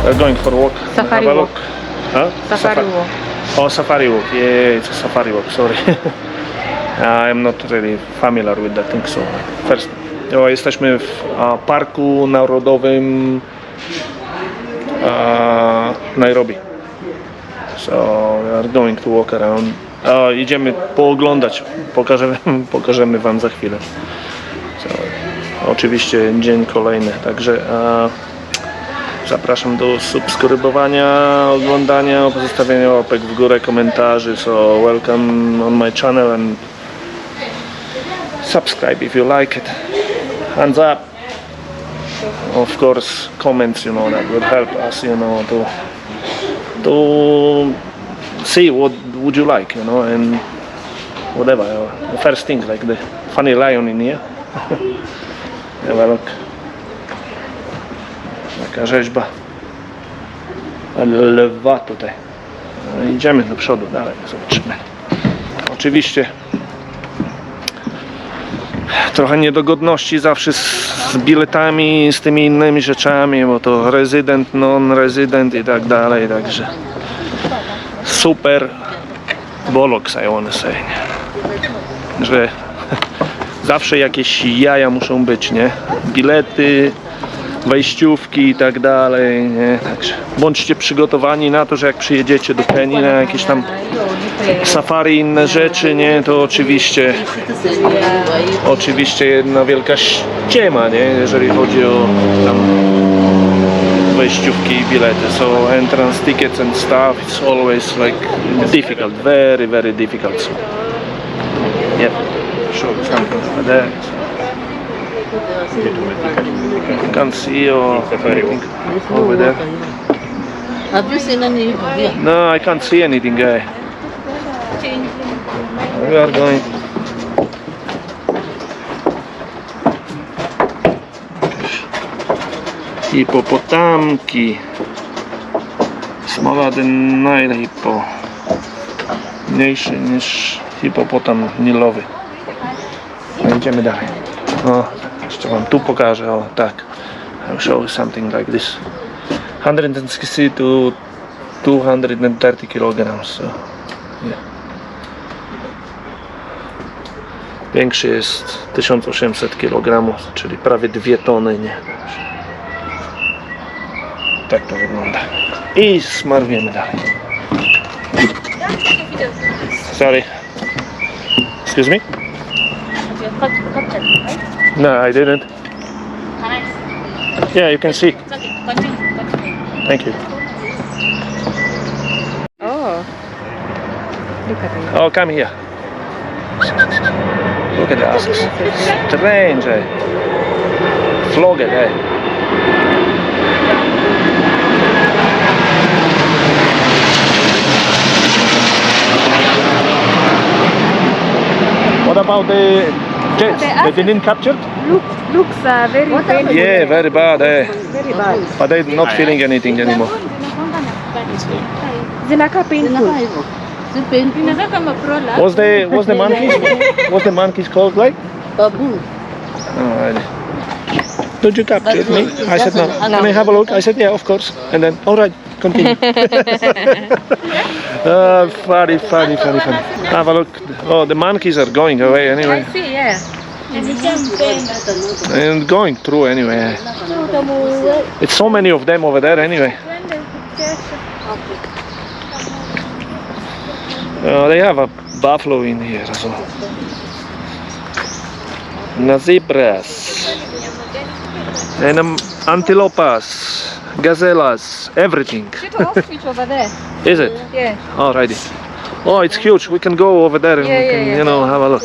We're going for a walk. Safari Have a walk. look. Huh? Safari walk. Oh, safari walk. Yeah, it's a safari walk. Sorry. I'm not really familiar with that thing. So first, jesteśmy w parku narodowym Nairobi. So we are going to walk around. Idziemy pooglądać. Pokażemy wam za chwilę. So, oczywiście dzień kolejny. Także zapraszam do subskrybowania, oglądania, pozostawiania łapek w górę, komentarzy. So welcome on my channel and subscribe if you like it. Hands up. Of course, comments, you know, that would help us, you know, to see what would you like, you know, and whatever. The first thing, like the funny lion in here. Have a look. Taka rzeźba lwa tutaj. No, idziemy do przodu, dalej zobaczymy. Oczywiście trochę niedogodności zawsze z biletami, z tymi innymi rzeczami, bo to rezydent, non-rezydent i tak dalej, także super bollocks, I wanna say, że zawsze jakieś jaja muszą być, nie? Bilety, wejściówki i tak dalej, nie? Także bądźcie przygotowani na to, że jak przyjedziecie do Kenii na jakieś tam safari, inne rzeczy, nie? To oczywiście jedna wielka ściema, nie? Jeżeli chodzi o tam wejściówki i bilety. So entrance tickets and stuff, it's always like difficult, very, very difficult. So, yeah, show something like that. You can't see or anything over there. Have you seen any video? No, I can't see anything, guy. We are going. Hipopotamki. Smaller than Nile hippo. Mniejszy niż hipopotam nilowy. Idziemy dalej. O, jeszcze wam tu pokażę. O, tak. I'll show you something like this. 160 to 230 kg. So, yeah. Większy jest 1800 kg, czyli prawie 2 tony, nie? Tak to wygląda. I smarujemy dalej. Sorry. Excuse me? No, I didn't. Yeah, you can see. Thank you. Oh, look at it. Oh, come here. Look at that. Strange, eh? Flogged, eh? What about the jets? They didn't capture? Looks very painful. Yeah, very bad, eh? Very bad. But they're not feeling anything anymore. Zinakaa painful. What's the monkeys? What's the monkeys called like? Baboon. Alright. Did you capture me? I said no. Can I have a look? I said yeah, of course. And then alright, continue. Funny. Have a look. Oh, the monkeys are going away anyway. I see, yeah. And going through anyway. It's so many of them over there anyway. They have a buffalo in here as well. Zebras. And antilopes, gazellas, everything. Little ostrich over there. Is it? Yeah. Alrighty. Oh, it's huge. We can go over there and we can, you know, have a look.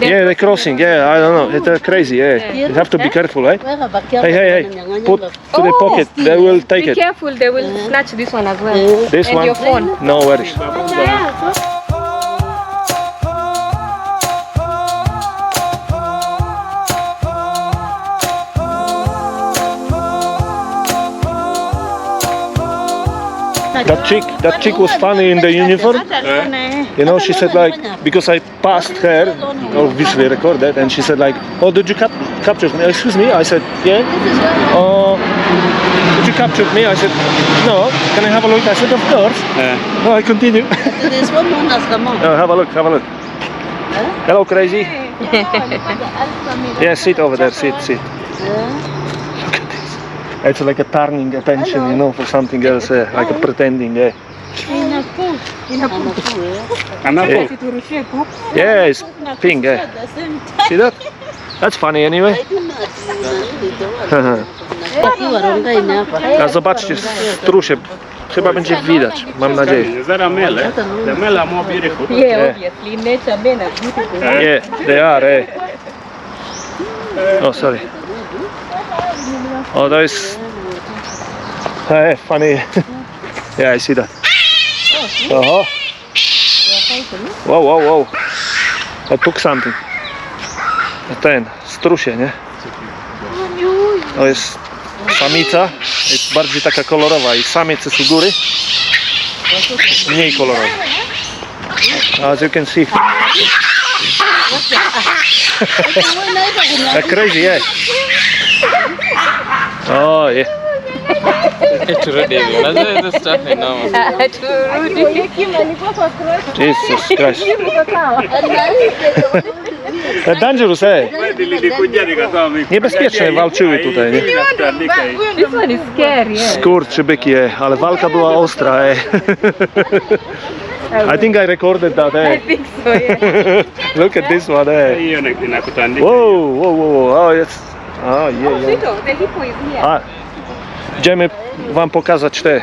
Yeah, they're crossing. Yeah, I don't know. It's crazy. Yeah, you have to be careful, eh? Hey! Put to the pocket. They will take Be it. careful, they will snatch this one as well. This And one? your phone. No worries. That chick was funny in the uniform. You know, she said like, because I passed her, obviously recorded, and she said like, oh, did you capture me? Excuse me? I said, yeah. Oh, did you capture me? I said, no. Can I have a look? I said, of course. No, I continue. This one has come on. Have a look. Hello, crazy. Yeah, sit over there. Sit. Look at this. It's like a turning attention, you know, for something else, like a pretending. In a pool. Yeah, it's pink. See that? That's funny anyway. A zobaczcie, strusie. Chyba będzie widać, mam nadzieję. Is that a male? Eh? The male are more beautiful. Yeah, obviously. Nature men are beautiful. Yeah, they are. Oh, sorry. Oh, that is funny. Yeah, I see that. Whoa. I took something. Ten, strusie, nie? To jest samica, jest bardziej taka kolorowa i samiec jest u góry, mniej kolorowy. As you can see. That's crazy, yeah. Oh, yeah. It's ridiculous. That's stuff you know. Jesus Christ. That's dangerous, Niebezpieczne walczyły tutaj, nie? This one is scary, yeah. Skurczybyki, ale walka była ostra, I think I recorded that, I think so, yeah. Look at this one, Whoa. Oh, yes. Oh, yeah. Sweeto, the hippo is here. Idziemy wam pokazać te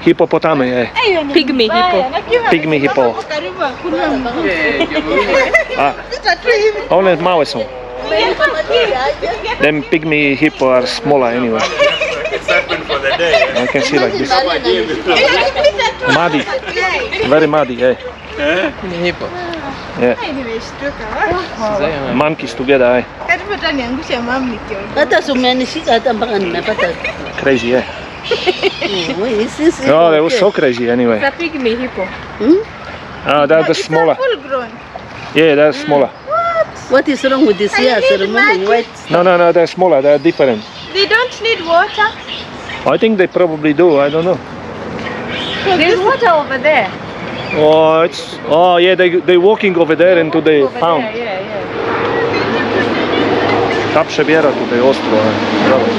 hipopotamy, Pygmy hippo. Pygmy hippo. One małe są. Them pygmy hippo are smaller anyway. I can see like this. Muddy. Very muddy, Hippo. Yeah. Monkeys together, Crazy, No, they were so crazy anyway. It's a pygmy hippo. They're the smaller. Yeah, they're smaller. What is wrong with this here? Removing white. No, they're smaller. They're different. They don't need water. I think they probably do. I don't know. There's water over there. Oh, yeah. They're walking over there into the Over pound. there, yeah. Ta przebiera tutaj ostro. Zobacz.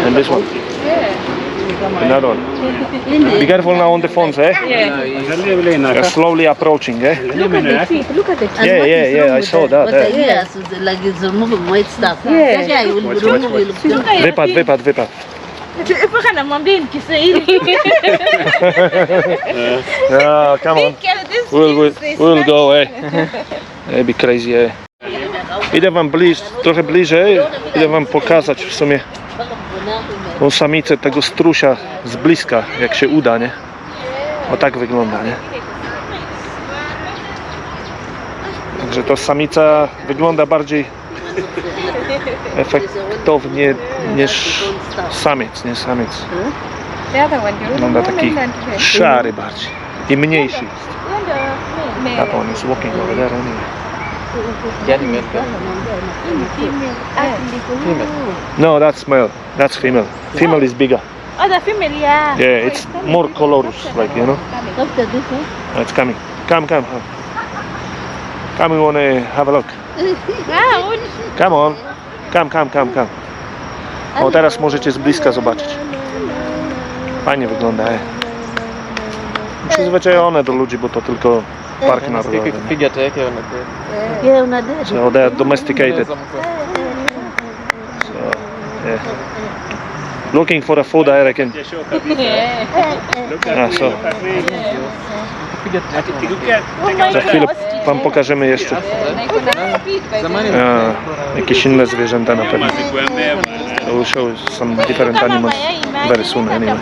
And this one. Another one. Be careful now on the phones, They're slowly approaching, Look at the teeth. Look at the teeth. Yeah, I saw that. Yes, like it's removing white stuff. Yeah. Yeah, you will remove it. Wypad. Come on. We'll go, Be crazy, Idę wam trochę bliżej. Idę wam pokazać w sumie tą samicę tego strusia z bliska, jak się uda, nie? O tak wygląda, nie? Także to samica wygląda bardziej efektownie niż samiec, nie? Samiec wygląda taki szary bardziej i mniejszy jest. That one is walking over there anyway. No, that's male. That's female. Female is bigger. Oh, the female, yeah. Yeah, it's more colorous, like, you know. After this one. It's coming. Come. Come, we want to have a look. Come on. Come. O, teraz możecie z bliska zobaczyć. Fajnie wygląda, Przyzwyczajone do ludzi, bo to tylko park narodowy. Yeah, una there. So they are domesticated. So, yeah. Looking for a food, I reckon. So. Za chwilę wam pokażemy jeszcze jakieś inne zwierzęta na pewno. I will show some different animals very soon anyway.